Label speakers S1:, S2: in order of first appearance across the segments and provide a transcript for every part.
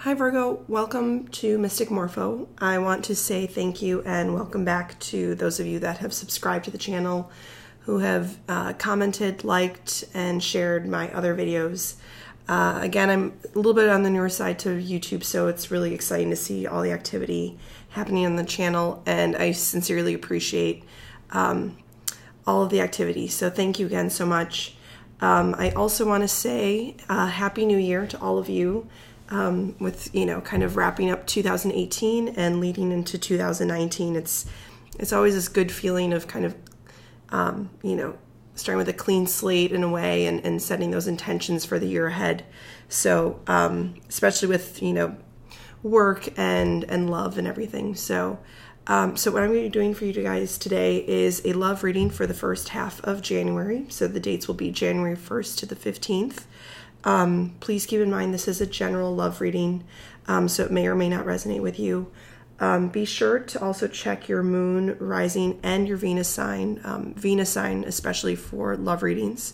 S1: Hi Virgo, welcome to Mystic Morpho. I want to say thank you and welcome back to those of you that have subscribed to the channel, who have commented, liked, and shared my other videos. Again, I'm a little bit on the newer side to YouTube, so it's really exciting to see all the activity happening on the channel, and I sincerely appreciate all of the activity. So thank you again so much. I also want to say Happy New Year to all of you. With, you know, kind of wrapping up 2018 and leading into 2019, it's always this good feeling of kind of, you know, starting with a clean slate in a way and setting those intentions for the year ahead. So, especially with, you know, work and love and everything. So, so what I'm going to be doing for you guys today is a love reading for the first half of January. So the dates will be January 1st to the 15th. Please keep in mind this is a general love reading, so it may or may not resonate with you. Be sure to also check your moon, rising, and your Venus sign especially for love readings,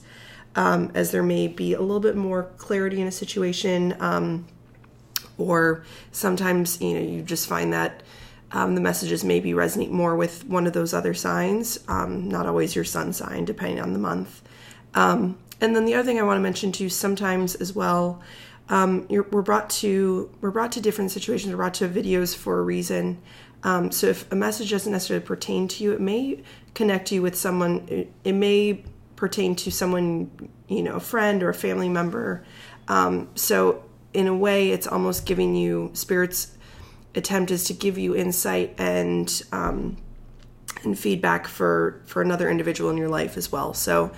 S1: as there may be a little bit more clarity in a situation, or sometimes, you know, you just find that the messages maybe resonate more with one of those other signs, not always your sun sign, depending on the month. And then the other thing I want to mention too, sometimes as well, we're brought to different situations, we're brought to videos for a reason. So if a message doesn't necessarily pertain to you, it may connect you with someone. It may pertain to someone, you know, a friend or a family member. So in a way, it's almost giving you, Spirit's attempt is to give you insight and feedback for another individual in your life as well. So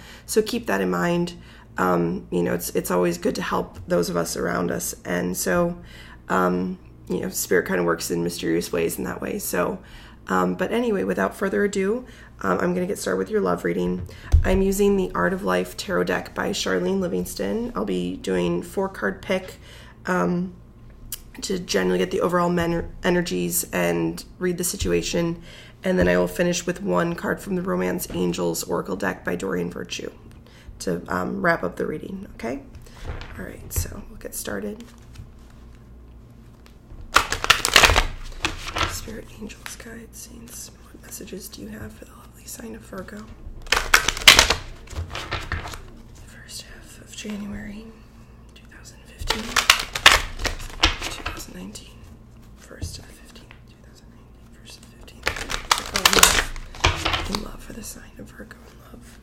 S1: keep that in mind. You know, it's always good to help those of us around us. And so, you know, Spirit kind of works in mysterious ways in that way. So, but anyway, without further ado, I'm going to get started with your love reading. I'm using the Art of Life Tarot deck by Charlene Livingstone. I'll be doing 4-card pick, to generally get the overall energies and read the situation. And then I will finish with 1 card from the Romance Angels Oracle deck by Doreen to wrap up the reading, okay? All right, so we'll get started. Spirit, angels, guides, saints, what messages do you have for the lovely sign of Virgo? First half of January 2015, 2019, 1st to the 15th, 2019, 1st to the 15th. In love for the sign of Virgo in love.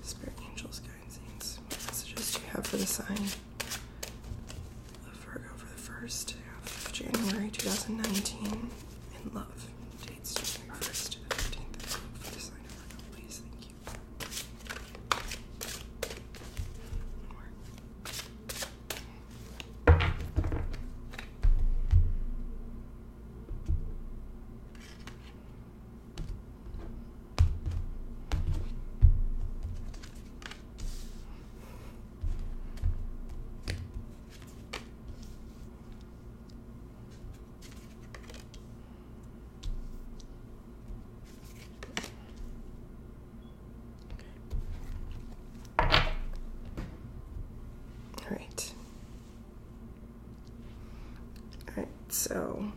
S1: Spirit, angels, guides, saints, what messages do you have for the sign of Virgo for the first half of January 2019 in love? Dates January 1st to the 15th for the sign of Virgo, please. Thank you. So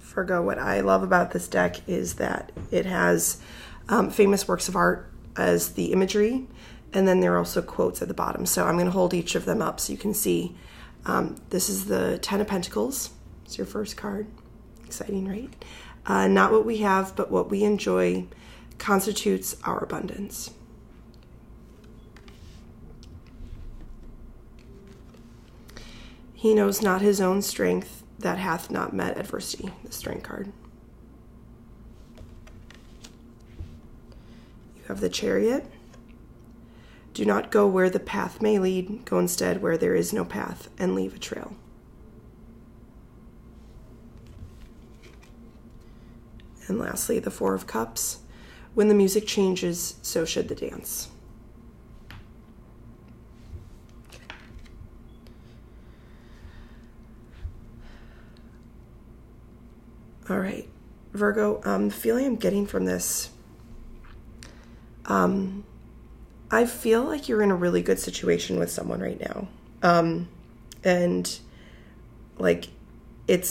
S1: Virgo, what I love about this deck is that it has famous works of art as the imagery, and then there are also quotes at the bottom. So I'm going to hold each of them up so you can see. This is the 10 of Pentacles. It's your first card. Exciting, right? Not what we have, but what we enjoy constitutes our abundance. He knows not his own strength that hath not met adversity, the Strength card. You have the Chariot. Do not go where the path may lead. Go instead where there is no path and leave a trail. And lastly, the 4 of Cups. When the music changes, so should the dance. All right, Virgo, the feeling I'm getting from this, I feel like you're in a really good situation with someone right now. And like it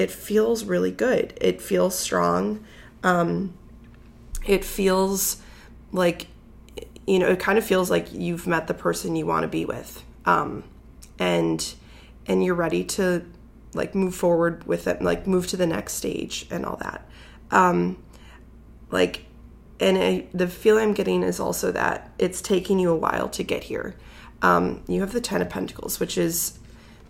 S1: feels really good. It feels strong. It feels like, it kind of feels like you've met the person you want to be with. And you're ready to like move forward with it, like move to the next stage and all that. The feeling I'm getting is also that it's taking you a while to get here. You have the 10 of Pentacles, which is,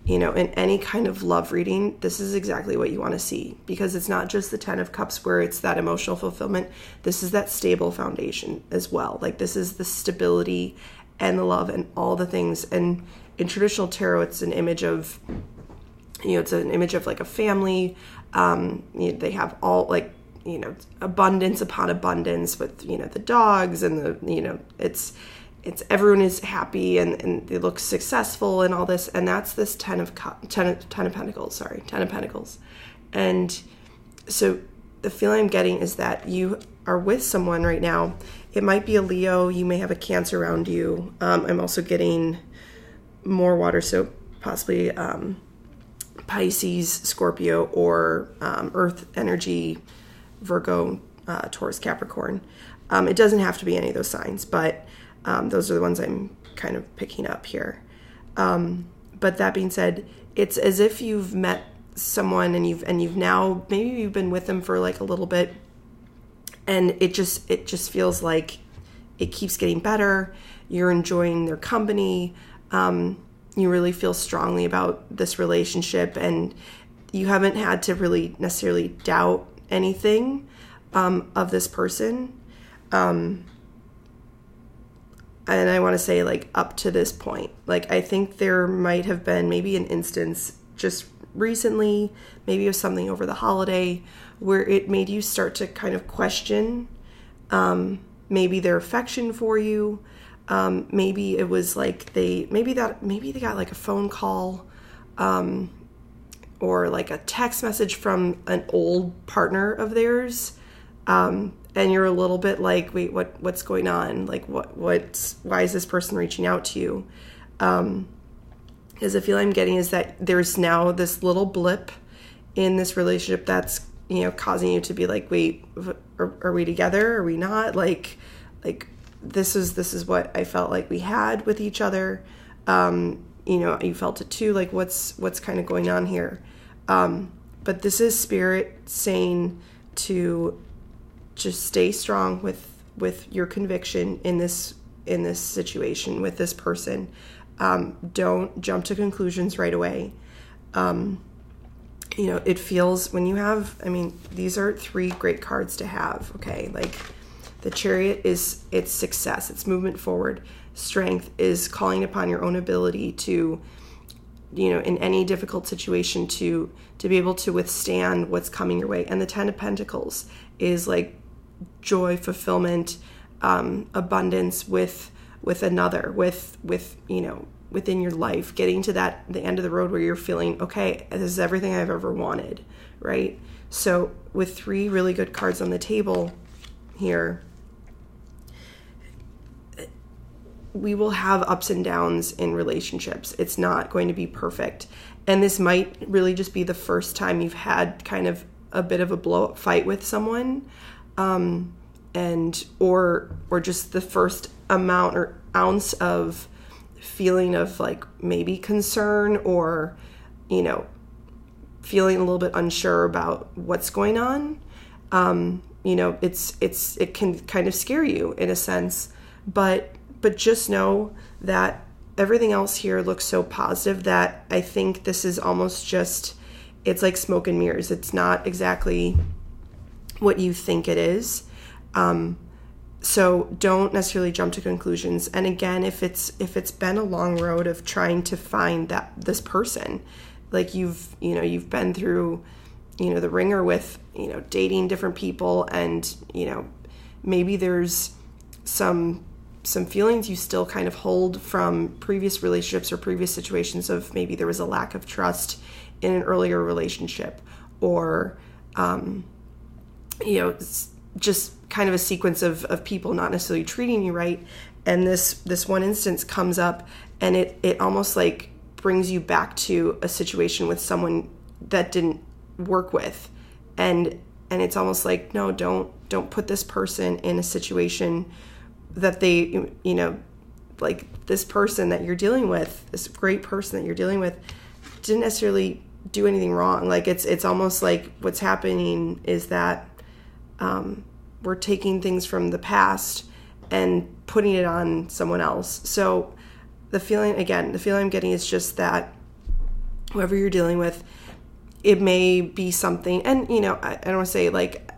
S1: in any kind of love reading, this is exactly what you want to see, because it's not just the 10 of Cups where it's that emotional fulfillment. This is that stable foundation as well. Like this is the stability and the love and all the things. And in traditional tarot, it's an image of, it's an image of like a family. They have all like, abundance upon abundance with, the dogs and the, it's everyone is happy and they look successful and all this. And that's this 10 of Pentacles. And so the feeling I'm getting is that you are with someone right now. It might be a Leo. You may have a Cancer around you. I'm also getting more water, so possibly Pisces, Scorpio, or Earth energy, Virgo, Taurus, Capricorn. It doesn't have to be any of those signs, but those are the ones I'm kind of picking up here. But that being said, it's as if you've met someone and you've now, maybe you've been with them for like a little bit, and it just feels like it keeps getting better. You're enjoying their company. You really feel strongly about this relationship, and you haven't had to really necessarily doubt anything of this person. And I want to say, like, up to this point, like, I think there might have been maybe an instance just recently, maybe of something over the holiday, where it made you start to kind of question maybe their affection for you. Maybe it was like maybe they got like a phone call or like a text message from an old partner of theirs. And you're a little bit like, wait, what's going on? Like, why is this person reaching out to you? Because the feeling I'm getting is that there's now this little blip in this relationship that's, causing you to be like, wait, are we together? Are we not? Like this is what I felt like we had with each other. You felt it too. Like, what's kind of going on here? But this is Spirit saying to just stay strong with your conviction in this situation with this person. Don't jump to conclusions right away. It feels when you have, these are 3 great cards to have. Okay. Like the Chariot it's success, it's movement forward. Strength is calling upon your own ability to, in any difficult situation to be able to withstand what's coming your way. And the 10 of Pentacles is like joy, fulfillment, abundance with another, within your life, getting to the end of the road where you're feeling, okay, this is everything I've ever wanted, right? So with 3 really good cards on the table here, we will have ups and downs in relationships. It's not going to be perfect. And this might really just be the first time you've had kind of a bit of a blow-up fight with someone, or just the first amount or ounce of feeling of like maybe concern or, feeling a little bit unsure about what's going on. It can kind of scare you in a sense, but just know that everything else here looks so positive that I think this is almost just, it's like smoke and mirrors. It's not exactly what you think it is. So don't necessarily jump to conclusions. And again, if it's been a long road of trying to find this person, like you've been through, the ringer with, dating different people, and, maybe there's some feelings you still kind of hold from previous relationships or previous situations of maybe there was a lack of trust in an earlier relationship, or just kind of a sequence of people not necessarily treating you right. And this one instance comes up, and it almost like brings you back to a situation with someone that didn't work with. And it's almost like, no, don't put this person in a situation that they, like this person that you're dealing with, this great person that you're dealing with, didn't necessarily do anything wrong. Like it's almost like what's happening is that we're taking things from the past and putting it on someone else. So the feeling I'm getting is just that whoever you're dealing with, it may be something, and I don't want to say like,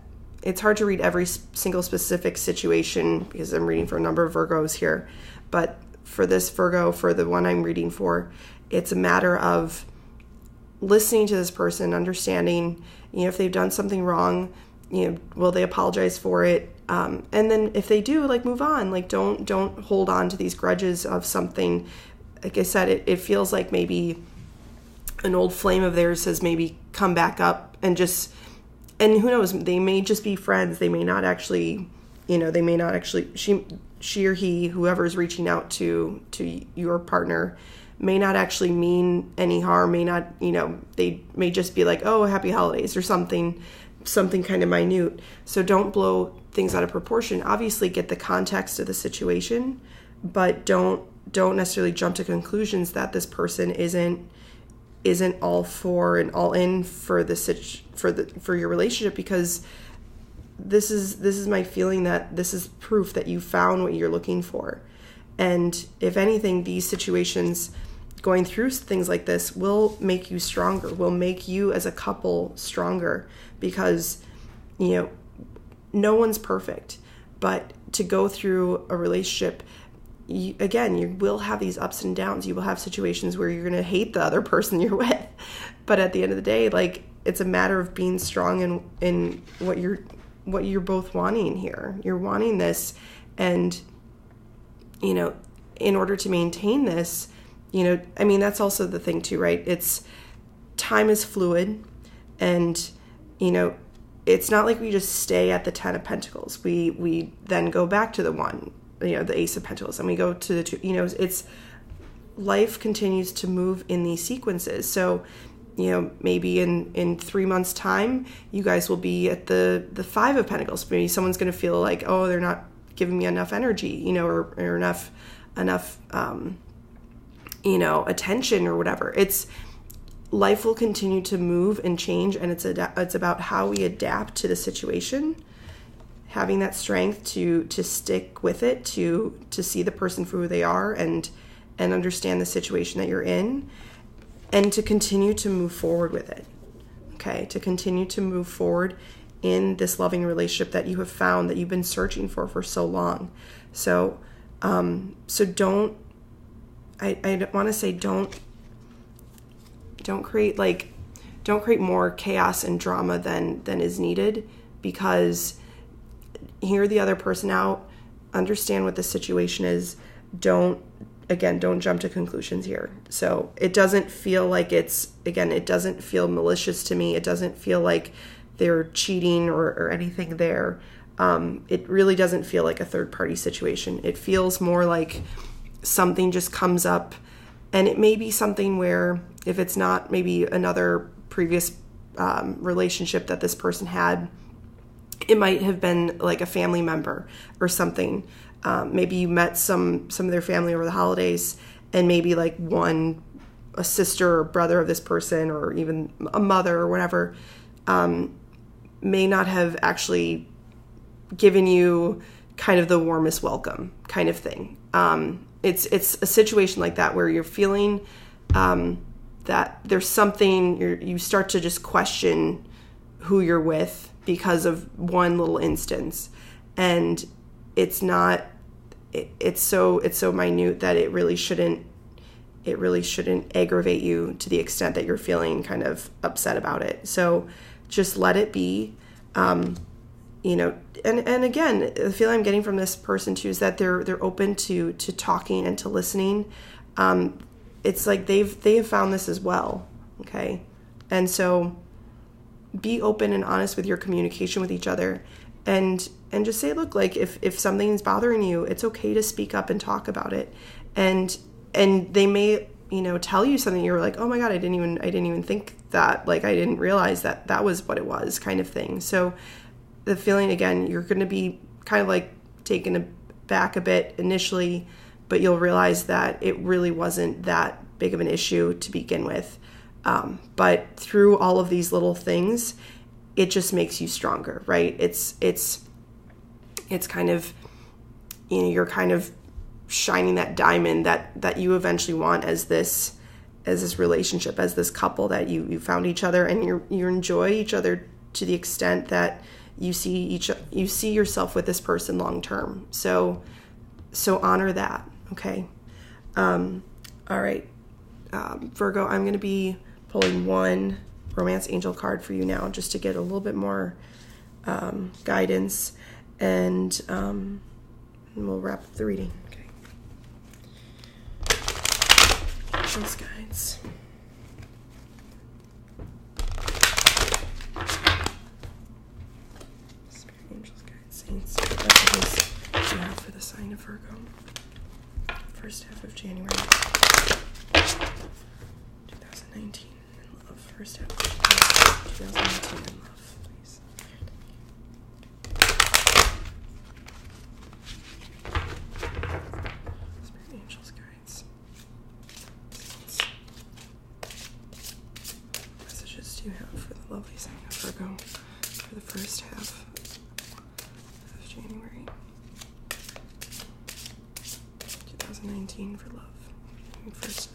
S1: it's hard to read every single specific situation because I'm reading for a number of Virgos here, but for this Virgo, for the one I'm reading for, it's a matter of listening to this person, understanding, if they've done something wrong, will they apologize for it? And then if they do, like, move on. Like, don't hold on to these grudges of something. Like I said, it feels like maybe an old flame of theirs has maybe come back up and who knows, they may just be friends. They may not actually, she or he, whoever is reaching out to your partner, may not actually mean any harm, may not, they may just be like, oh, happy holidays or something kind of minute. So don't blow things out of proportion. Obviously get the context of the situation, but don't necessarily jump to conclusions that this person isn't all for and all in for for your relationship, because this is my feeling that this is proof that you found what you're looking for. And if anything, these situations, going through things like this, will make you stronger, will make you as a couple stronger, because no one's perfect. But to go through a relationship, you will have these ups and downs. You will have situations where you're going to hate the other person you're with, but at the end of the day, like, it's a matter of being strong in what you're both wanting here. You're wanting this, and in order to maintain this, that's also the thing too, right? It's, time is fluid, and it's not like we just stay at the 10 of Pentacles. We then go back to the 1, the Ace of Pentacles, and we go to the 2. It's, life continues to move in these sequences. So maybe in 3 months' time, you guys will be at the 5 of Pentacles. Maybe someone's going to feel like, oh, they're not giving me enough energy, or enough attention or whatever. It's, life will continue to move and change, and it's about how we adapt to the situation, having that strength to stick with it, to see the person for who they are, and understand the situation that you're in, and to continue to move forward with it. Okay, to continue to move forward in this loving relationship that you have found, that you've been searching for so long. So don't, I want to say, don't create more chaos and drama than is needed, because hear the other person out, understand what the situation is. Don't jump to conclusions here. So it doesn't feel like it doesn't feel malicious to me. It doesn't feel like they're cheating or anything there. It really doesn't feel like a third party situation. It feels more like something just comes up, and it may be something where, if it's not maybe another previous relationship that this person had, it might have been like a family member or something. Maybe you met some of their family over the holidays, and maybe like a sister or brother of this person, or even a mother or whatever, may not have actually given you kind of the warmest welcome kind of thing. It's a situation like that where you're feeling that there's something, you start to just question who you're with because of one little instance, and it's so minute that it really shouldn't aggravate you to the extent that you're feeling kind of upset about it. So just let it be. And again, the feeling I'm getting from this person too is that they're open to talking and to listening. It's like they have found this as well. Okay. And so be open and honest with your communication with each other, and just say, look, like if something's bothering you, it's okay to speak up and talk about it. And they may, you know, tell you something you're like, oh my God, I didn't even think that, like, I didn't realize that was what it was, kind of thing. So the feeling, again, you're going to be kind of like taken aback a bit initially, but you'll realize that it really wasn't that big of an issue to begin with. But through all of these little things, it just makes you stronger, right? It's kind of, you know, you're kind of shining that diamond that you eventually want as this relationship, as this couple, that you found each other, and you enjoy each other to the extent that you see yourself with this person long term. So honor that. Okay. All right. Virgo, I'm going to be pulling one romance angel card for you now, just to get a little bit more guidance, and we'll wrap up the reading. Okay. Angels, guides. Spirit, angels, guides, saints. Messages you have for the sign of Virgo. First half of January 2019 in love. First half of January 2019 in love, please. Spirit, angels, guides. What messages do you have for the lovely sign of Virgo for the first half of January 2019 for love? 1st-15th.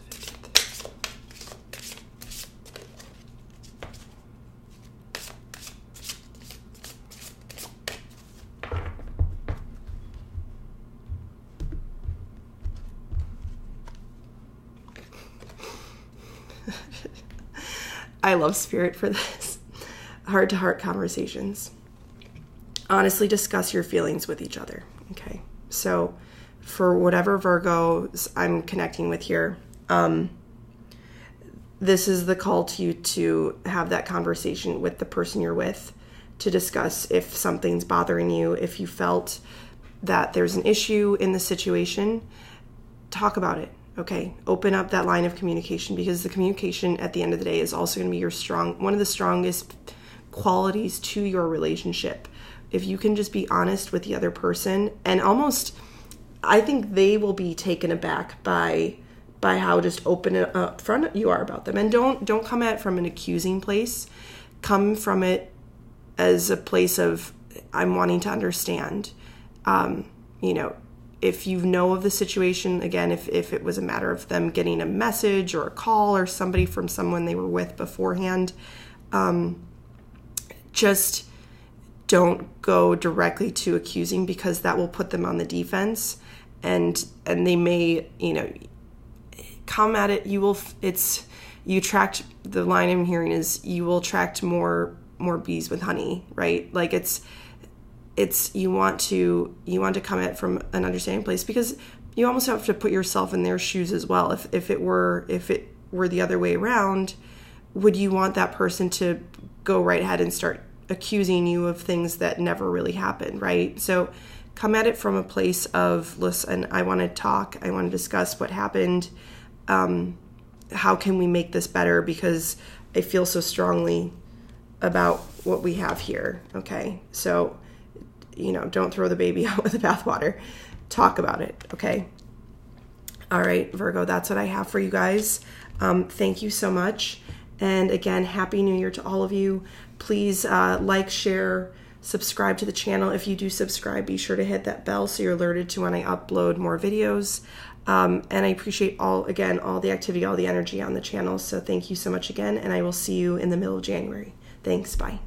S1: I love Spirit for this. Heart-to-heart conversations. Honestly discuss your feelings with each other. Okay, so for whatever Virgos I'm connecting with here, this is the call to you to have that conversation with the person you're with, to discuss if something's bothering you, if you felt that there's an issue in the situation, talk about it. Okay, open up that line of communication, because the communication at the end of the day is also going to be one of the strongest qualities to your relationship. If you can just be honest with the other person, and almost, I think they will be taken aback by how just open and upfront you are about them. And don't come at it from an accusing place. Come from it as a place of, I'm wanting to understand. You know, if you know of the situation, again, if it was a matter of them getting a message or a call or somebody from someone they were with beforehand, just don't go directly to accusing, because that will put them on the defense, and they may, you know, come at it. You attract, the line I'm hearing is, you will attract more bees with honey, right? Like it's you want to come at it from an understanding place, because you almost have to put yourself in their shoes as well. If it were the other way around, would you want that person to go right ahead and start accusing you of things that never really happened, right? So come at it from a place of, listen, I want to talk, I want to discuss what happened. How can we make this better? Because I feel so strongly about what we have here. Okay, so, you know, don't throw the baby out with the bathwater. Talk about it. Okay. All right, Virgo, that's what I have for you guys. Thank you so much. And again, Happy New Year to all of you. Please like, share, subscribe to the channel. If you do subscribe, be sure to hit that bell so you're alerted to when I upload more videos. And I appreciate all the activity, all the energy on the channel. So thank you so much again, and I will see you in the middle of January. Thanks. Bye.